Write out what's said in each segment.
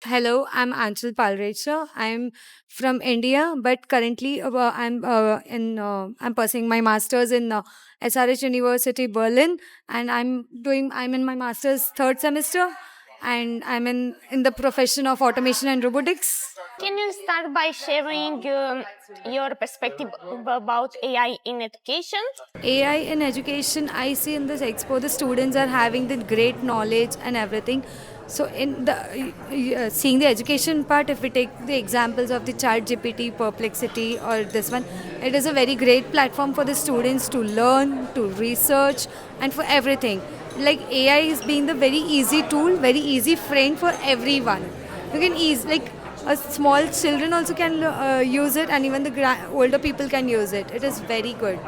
Hello, I'm Anchal Palrecha. I'm from India, but currently I'm pursuing my masters in SRH University Berlin, and I'm in my master's third semester, and I'm in the profession of automation and robotics. Can you start by sharing your perspective about AI in education? AI in education, I see in this expo the students are having the great knowledge and everything. So in the seeing the education part, if we take the examples of the Chat GPT, Perplexity, or this one, it is a very great platform for the students to learn, to research, and for everything. Like AI is being the very easy tool, very easy friend for everyone. You can ease like a small children also can use it, and even the older people can use it. It is very good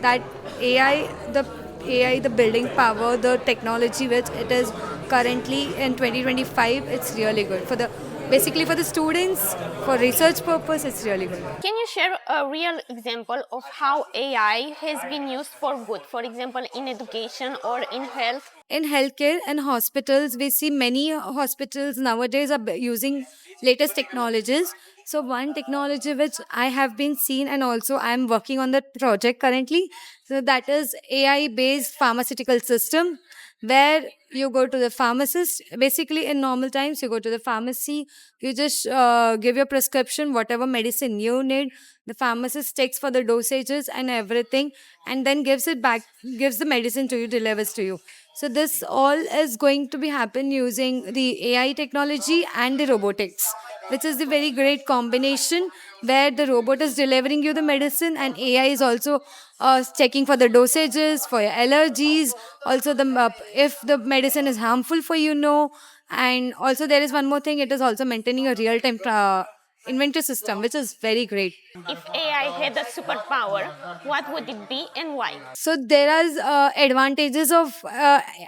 that AI, the building power, the technology which it is currently in 2025, it's really good for the basically for the students, for research purpose. It's really good. Can you share a real example of how AI has been used for good, for example, in education or in health? In healthcare and hospitals, we see many hospitals nowadays are using latest technologies. So one technology which I have been seen, and also I am working on that project currently, so that is AI based pharmaceutical system, where you go to the pharmacist. Basically in normal times you go to the pharmacy, you just give your prescription, whatever medicine you need, the pharmacist takes for the dosages and everything, and then gives it back, gives the medicine to you, delivers to you. So this all is going to be happen using the AI technology and the robotics, which is the very great combination, where the robot is delivering you the medicine and AI is also checking for the dosages, for your allergies, also the if the medicine is harmful for you, no. And also there is one more thing, it is also maintaining a real time inventory system, which is very great. If AI had a superpower, what would it be and why? So there are advantages of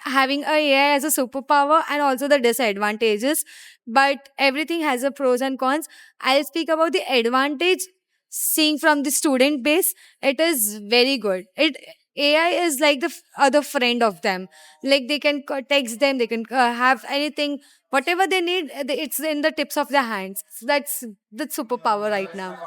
having a AI as a superpower, and also the disadvantages. But everything has a pros and cons. I'll speak about the advantage. Seeing from the student base, it is very good. It AI is like the other friend of them. Like they can text them, they can have anything, whatever they need. It's in the tips of their hands. So that's the superpower right now.